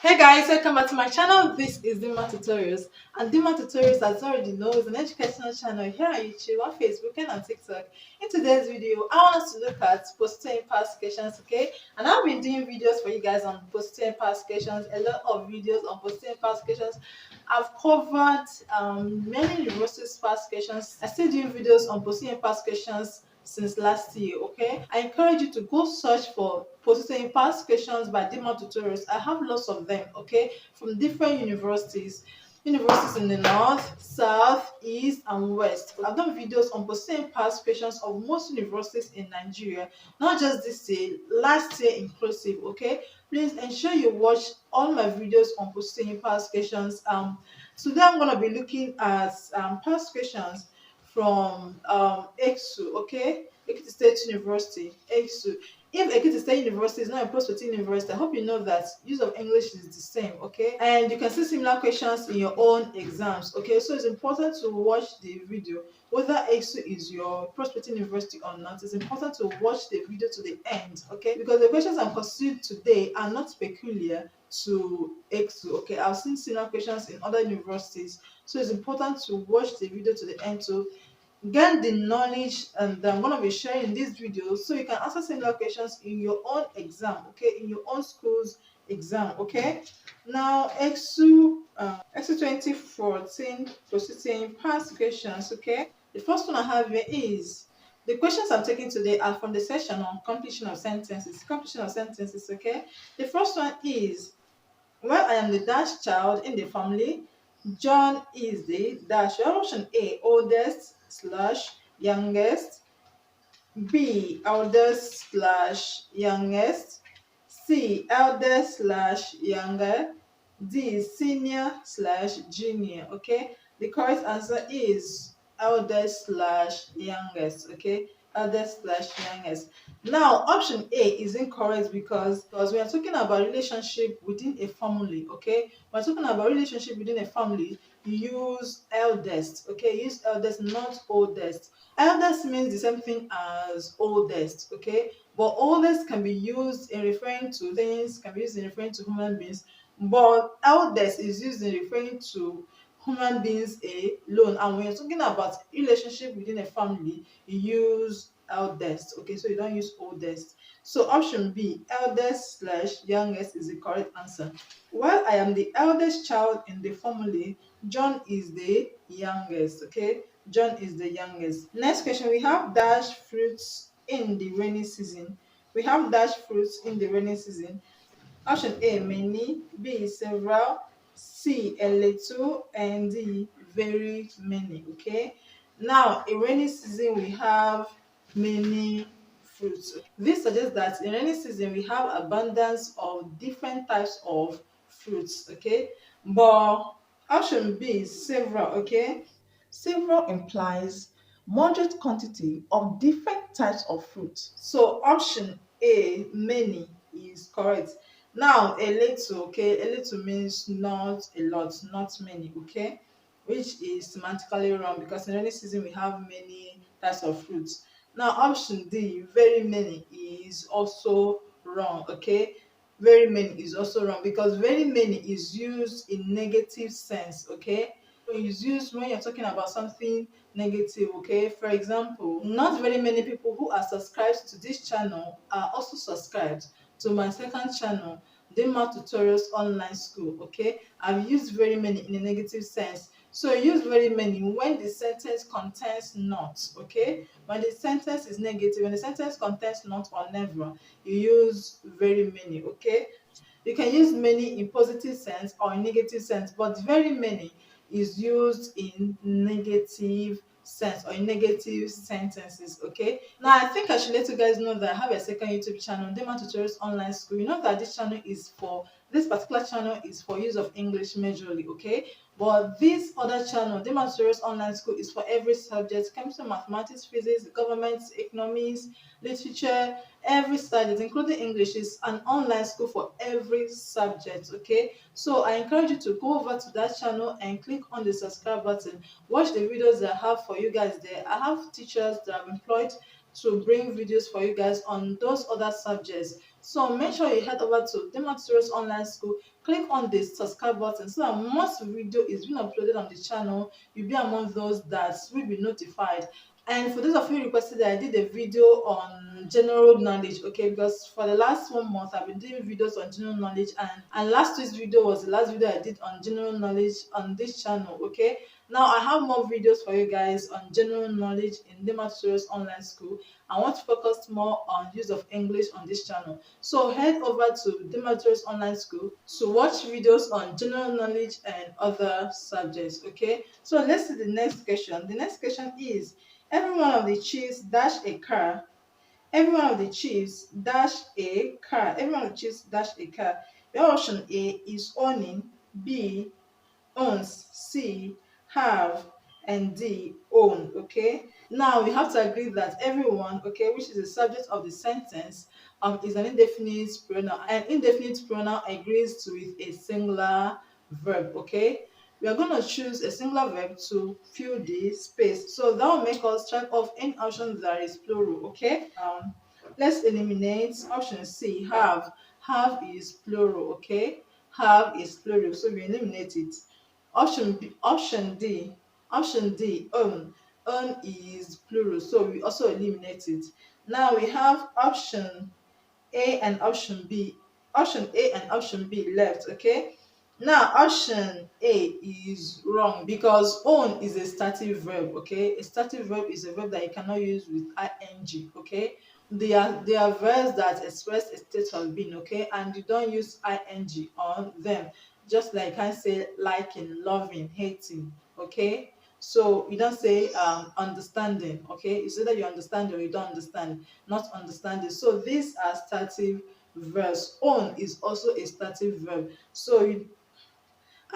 Hey guys, welcome back to my channel. This is Dima Tutorials, and Dima Tutorials, as you already know, is an educational channel here on YouTube, on Facebook, and on TikTok. In today's video, I want us to look at post-UTME past questions, okay? And I've been doing videos for you guys on post-UTME past questions, a lot of videos on post-UTME past questions. I've covered many universities past questions. I still doing videos on post-UTME past questions since last year. Okay, I encourage you to go search for post-UTME past questions by Dima Tutorials. I have lots of them, okay, from different universities in the north, south, east, and west. I've done videos on post-UTME past questions of most universities in Nigeria, not just this year, last year inclusive. Okay, please ensure you watch all my videos on post-UTME past questions. Today I'm going to be looking at past questions from ESUT, okay, Ekiti State University, ESUT. If Ekiti State University is not a post-UTME university, I hope you know that use of English is the same, okay? And you can see similar questions in your own exams, okay? So it's important to watch the video. Whether ESUT is your post-UTME university or not, it's important to watch the video to the end, okay? Because the questions I'm considering today are not peculiar to ESUT, okay? I've seen similar questions in other universities, so it's important to watch the video to the end to gain the knowledge and I'm going to be sharing in this video so you can answer similar questions in your own exam, okay, in your own school's exam. Okay, now ESUT 2014 proceeding past questions. Okay, the first one I have here is the questions I'm taking today are from the section on completion of sentences. Okay, the first one is, well, I am the dash child in the family. John is the dash. Option A, oldest slash youngest. B, eldest slash youngest. C, eldest slash younger. D, senior slash junior. Okay, the correct answer is eldest slash youngest. Okay, eldest slash youngest. Now, option A is incorrect because we are talking about relationship within a family. Okay, we're talking about relationship within a family. You use eldest. Okay, use eldest, not oldest. Eldest means the same thing as oldest. Okay, but oldest can be used in referring to things, can be used in referring to human beings. But eldest is used in referring to human beings alone. And when you're talking about relationship within a family, you use eldest. Okay, so you don't use oldest. So option B, eldest slash youngest, is the correct answer. While I am the eldest child in the family, John is the youngest. Okay, John is the youngest. Next question, we have dash fruits in the rainy season. We have dash fruits in the rainy season. Option A, many. B, several. C, a little. And D, very many. Okay. Now, in rainy season, we have many fruits. This suggests that in rainy season, we have abundance of different types of fruits. Okay. But option B is several. Okay. Several implies moderate quantity of different types of fruit. So option A, many, is correct. Now, a little, okay, a little means not a lot, not many, okay, which is semantically wrong because in rainy season we have many types of fruits. Now, option D, very many, is also wrong, okay. Very many is also wrong because very many is used in negative sense, okay. Is used when you're talking about something negative, okay. For example, not very many people who are subscribed to this channel are also subscribed to my second channel, Dima Tutorials Online School. Okay, I've used very many in a negative sense. So I use very many when the sentence contains not. Okay, when the sentence is negative, when the sentence contains not or never, you use very many. Okay, you can use many in positive sense or in negative sense, but very many is used in negative sense or in negative sentences. Okay, now I think I should let you guys know that I have a second YouTube channel, Dema Tutorials Online School. You know that this particular channel is for use of English majorly. Okay, but this other channel, Dema Tutorials Online School, is for every subject: chemistry, mathematics, physics, government, economics, literature, every subject including English. Is an online school for every subject. Okay, so I encourage you to go over to that channel and click on the subscribe button. Watch the videos that I have for you guys there. I have teachers that I've employed to bring videos for you guys on those other subjects. So make sure you head over to Demo Tutorials Online School, click on the subscribe button so that once video is being uploaded on the channel, you'll be among those that will be notified. And for those of you who requested that I did a video on general knowledge, okay, because for the last 1 month I've been doing videos on general knowledge, and last week's video was the last video I did on general knowledge on this channel, okay. Now I have more videos for you guys on general knowledge in Demo Tutorials Online School. I want to focus more on use of English on this channel. So head over to Demo Tutorials Online School to watch videos on general knowledge and other subjects, okay. So let's see the next question. The next question is, every one of the chiefs dash a car. Every one of the chiefs dash a car. Every one of the chiefs dash a car. The option A is owning, B owns, C have, and D own. Okay. Now we have to agree that everyone, okay, which is the subject of the sentence, is an indefinite pronoun. An indefinite pronoun agrees with a singular verb. Okay. We are going to choose a singular verb to fill the space. So that will make us check off any option that is plural. Okay. Let's eliminate option C, have. Have is plural. Okay. Have is plural. So we eliminate it. Option B, option D, own. Own is plural, so we also eliminate it. Now we have option A and option B. Option A and option B left, okay? Now option A is wrong because own is a stative verb, okay? A stative verb is a verb that you cannot use with ing, okay? They are verbs that express a state of being, okay? And you don't use ing on them. Just like I say liking, loving, hating, okay? So you don't say understanding, okay? It's either you understand or you don't understand, not understanding. So these are stative verbs. Own is also a stative verb. So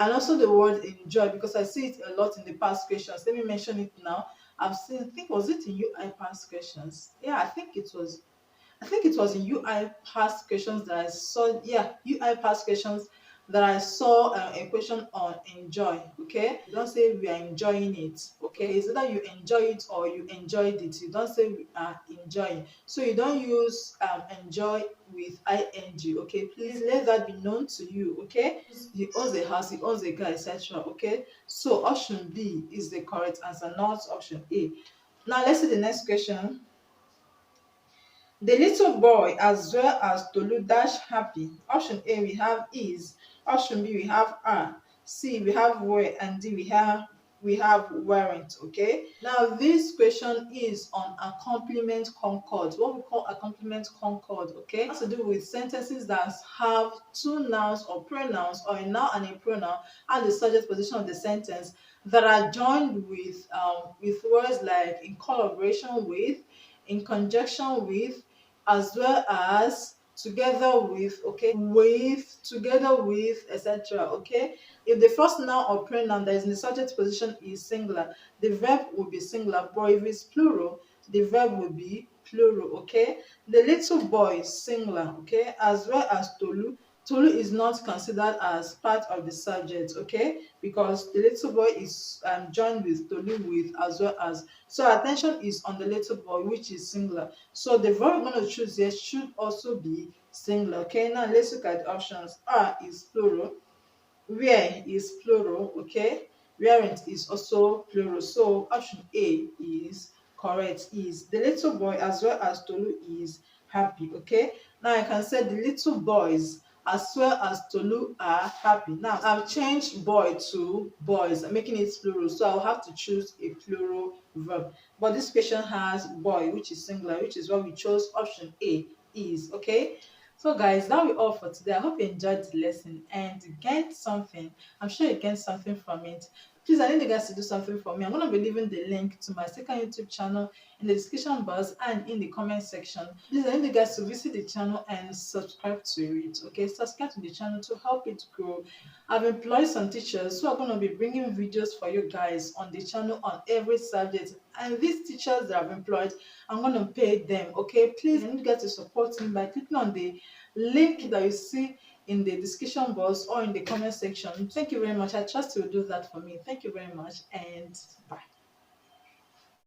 and also the word enjoy, because I see it a lot in the past questions. Let me mention it now. I've seen, I think, was it in UI past questions? Yeah, I think it was in UI past questions that I saw. Yeah, UI past questions that I saw a question on enjoy. Okay, you don't say we are enjoying it. Okay, it's either you enjoy it or you enjoyed it. You don't say we are enjoying. So you don't use enjoy with ing. Okay, please let that be known to you. Okay, he owns a house, he owns a car, etc. Okay, so option B is the correct answer, not option A. Now let's see the next question. The little boy as well as Tolu dash happy. Option A we have is, option B we have are, C we have were, and D we have weren't. Okay. Now this question is on a complement concord. What we call a complement concord. Okay. It has to do with sentences that have two nouns or pronouns, or a noun and a pronoun, and the subject position of the sentence, that are joined with words like in collaboration with, in conjunction with, as well as together with, okay, with, together with, etc. Okay. If the first noun or pronoun that is in the subject position is singular, the verb will be singular, but if it's plural, the verb will be plural. Okay. The little boy is singular, okay, as well as Tolu. Tolu is not considered as part of the subject, okay, because the little boy is joined with Tolu with as well as. So attention is on the little boy, which is singular. So the verb we're going to choose here should also be singular. Okay, now let's look at the options. Are is plural, where is plural, okay, weren't is also plural. So option A is correct. Is the little boy as well as Tolu is happy. Okay, now I can say the little boys as well as Tolu are happy. Now I've changed boy to boys, making it plural, so I'll have to choose a plural verb. But this question has boy, which is singular, which is why we chose option A is. Okay. So guys, that will be all for today. I hope you enjoyed the lesson and gained something. I'm sure you gained something from it. Please, I need you guys to do something for me. I'm going to be leaving the link to my second YouTube channel in the description box and in the comment section. Please, I need you guys to visit the channel and subscribe to it. Okay, subscribe to the channel to help it grow. I've employed some teachers who are going to be bringing videos for you guys on the channel on every subject. And these teachers that I've employed, I'm going to pay them. Okay, please, I need you guys to support me by clicking on the link that you see in the description box or in the comment section. Thank you very much. I trust you will do that for me. Thank you very much, and bye.